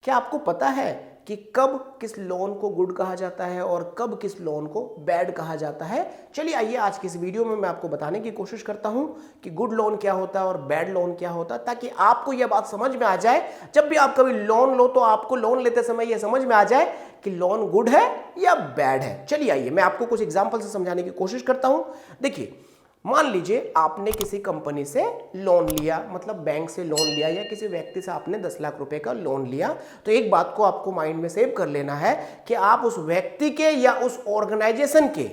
क्या आपको पता है कि कब किस लोन को गुड कहा जाता है और कब किस लोन को बैड कहा जाता है? चलिए आइए आज की इस वीडियो में मैं आपको बताने की कोशिश करता हूं कि गुड लोन क्या होता है और बैड लोन क्या होता है, ताकि आपको यह बात समझ में आ जाए जब भी आप कभी लोन लो तो आपको लोन लेते समय यह समझ में आ जाए कि लोन गुड है या बैड है। चलिए आइए मैं आपको कुछ एग्जाम्पल से समझाने की कोशिश करता हूं। देखिए, मान लीजिए आपने किसी कंपनी से लोन लिया, मतलब बैंक से लोन लिया या किसी व्यक्ति से आपने 10 लाख रुपए का लोन लिया। तो एक बात को आपको माइंड में सेव कर लेना है कि आप उस व्यक्ति के या उस ऑर्गेनाइजेशन के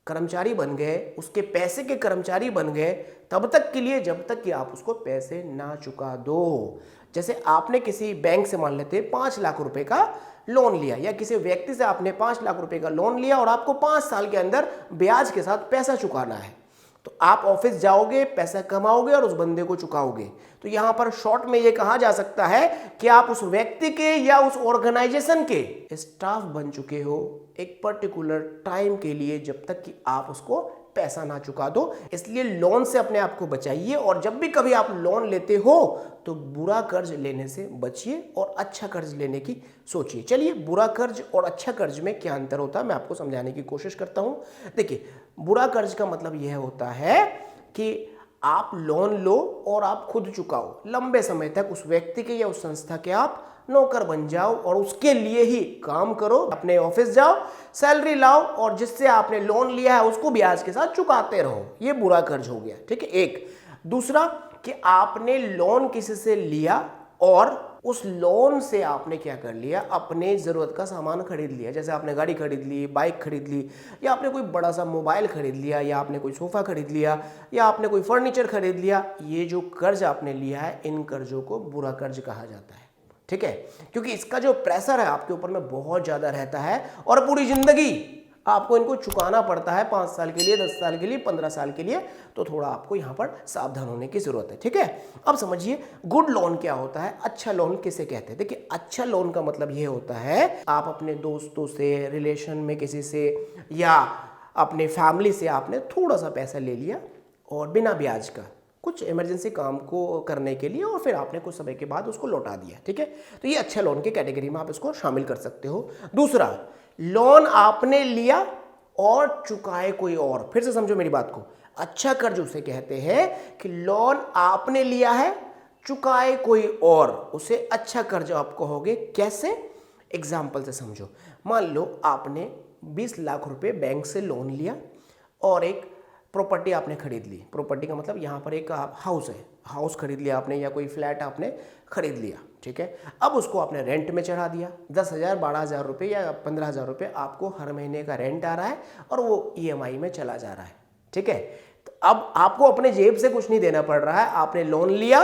कर्मचारी बन गए, उसके पैसे के कर्मचारी बन गए तब तक के लिए जब तक कि आप उसको पैसे ना चुका दो। जैसे आपने किसी बैंक से मान लेते 5 लाख रुपए का लोन लिया या किसी व्यक्ति से आपने 5 लाख रुपए का लोन लिया और आपको 5 साल के अंदर ब्याज के साथ पैसा चुकाना है। तो आप ऑफिस जाओगे, पैसा कमाओगे और उस बंदे को चुकाओगे। तो यहां पर शॉर्ट में यह कहा जा सकता है कि आप उस व्यक्ति के या उस ऑर्गेनाइजेशन के स्टाफ बन चुके हो एक पर्टिकुलर टाइम के लिए, जब तक कि आप उसको पैसा ना चुका दो। इसलिए लोन से अपने आप को बचाइए और जब भी कभी आप लोन लेते हो तो बुरा कर्ज लेने से बचिए और अच्छा कर्ज लेने की सोचिए। चलिए, बुरा कर्ज और अच्छा कर्ज में क्या अंतर होता है मैं आपको समझाने की कोशिश करता हूं। देखिए, बुरा कर्ज का मतलब यह होता है कि आप लोन लो और आप खुद चुकाओ, लंबे समय तक उस व्यक्ति के या उस संस्था के आप नौकर बन जाओ और उसके लिए ही काम करो, अपने ऑफिस जाओ, सैलरी लाओ और जिससे आपने लोन लिया है उसको ब्याज के साथ चुकाते रहो। ये बुरा कर्ज हो गया, ठीक है। एक दूसरा कि आपने लोन किसी से लिया और उस लोन से आपने क्या कर लिया, अपने ज़रूरत का सामान खरीद लिया। जैसे आपने गाड़ी खरीद ली, बाइक खरीद ली, या आपने कोई बड़ा सा मोबाइल खरीद लिया, या आपने कोई सोफ़ा खरीद लिया, या आपने कोई फर्नीचर खरीद लिया। ये जो कर्ज आपने लिया है, इन कर्जों को बुरा कर्ज कहा जाता है, ठीक है। क्योंकि इसका जो प्रेशर है आपके ऊपर में बहुत ज़्यादा रहता है और पूरी ज़िंदगी आपको इनको चुकाना पड़ता है, 5 साल के लिए, 10 साल के लिए, 15 साल के लिए। तो थोड़ा आपको यहाँ पर सावधान होने की ज़रूरत है, ठीक है। अब समझिए गुड लोन क्या होता है, अच्छा लोन किसे कहते हैं। देखिए, अच्छा लोन का मतलब ये होता है आप अपने दोस्तों से, रिलेशन में किसी से या अपने फैमिली से आपने थोड़ा सा पैसा ले लिया और बिना ब्याज का कुछ इमरजेंसी काम को करने के लिए, और फिर आपने कुछ समय के बाद उसको लौटा दिया, ठीक है। तो ये अच्छे लोन की कैटेगरी में आप इसको शामिल कर सकते हो। दूसरा, लोन आपने लिया और चुकाए कोई और। फिर से समझो मेरी बात को, अच्छा कर्ज उसे कहते हैं कि लोन आपने लिया है, चुकाए कोई और, उसे अच्छा कर्ज आप कहोगे। कैसे? एग्जाम्पल से समझो। मान लो आपने 20 लाख रुपए बैंक से लोन लिया और एक प्रॉपर्टी आपने खरीद ली। प्रॉपर्टी का मतलब यहाँ पर एक हाउस है, हाउस खरीद लिया आपने या कोई फ्लैट आपने खरीद लिया, ठीक है। अब उसको आपने रेंट में चढ़ा दिया, 10,000, 12,000 रुपये या 15,000 रुपये आपको हर महीने का रेंट आ रहा है और वो EMI में चला जा रहा है, ठीक है। तो अब आपको अपने जेब से कुछ नहीं देना पड़ रहा है, आपने लोन लिया,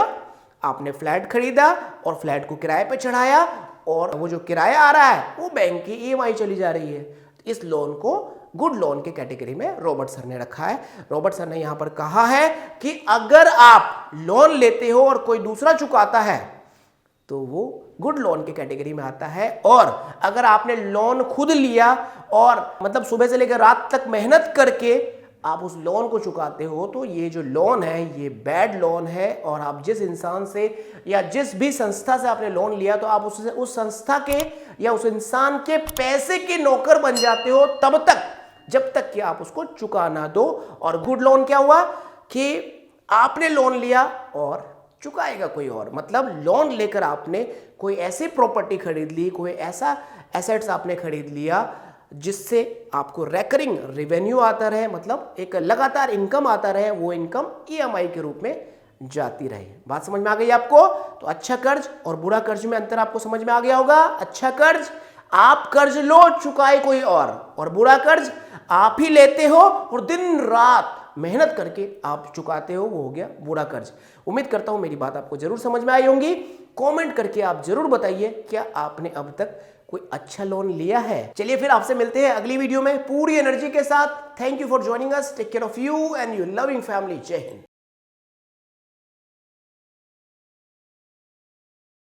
आपने फ्लैट खरीदा और फ्लैट को किराए पर चढ़ाया और वो जो किराया आ रहा है वो बैंक की EMI चली जा रही है। इस लोन को गुड लोन के कैटेगरी में रॉबर्ट सर ने रखा है। रॉबर्ट सर ने यहां पर कहा है कि अगर आप लोन लेते हो और कोई दूसरा चुकाता है तो वो गुड लोन के कैटेगरी में आता है, और अगर आपने लोन खुद लिया और मतलब सुबह से लेकर रात तक मेहनत करके आप उस लोन को चुकाते हो तो ये जो लोन है ये बैड लोन है। और आप जिस इंसान से या जिस भी संस्था से आपने लोन लिया तो आप उससे उस संस्था के या उस इंसान के पैसे के नौकर बन जाते हो तब तक जब तक कि आप उसको चुका ना दो। और गुड लोन क्या हुआ कि आपने लोन लिया और चुकाएगा कोई और, मतलब लोन लेकर आपने कोई ऐसी प्रॉपर्टी खरीद ली, कोई ऐसा एसेट्स आपने खरीद लिया जिससे आपको रेकरिंग रेवेन्यू आता रहे, मतलब एक लगातार इनकम आता रहे, वो इनकम EMI के रूप में जाती रहे। बात समझ में आ गई आपको? तो अच्छा कर्ज और बुरा कर्ज में अंतर आपको समझ में आ गया होगा। अच्छा कर्ज आप कर्ज लो, चुकाए कोई और बुरा कर्ज आप ही लेते हो और दिन रात मेहनत करके आप चुकाते हो, वो हो गया बुरा कर्ज। उम्मीद करता हूं मेरी बात आपको जरूर समझ में आई होंगी। कमेंट करके आप जरूर बताइए क्या आपने अब तक कोई अच्छा लोन लिया है। चलिए फिर आपसे मिलते हैं अगली वीडियो में पूरी एनर्जी के साथ। Thank you for joining us. Take care of you and your loving family. Jai Hind.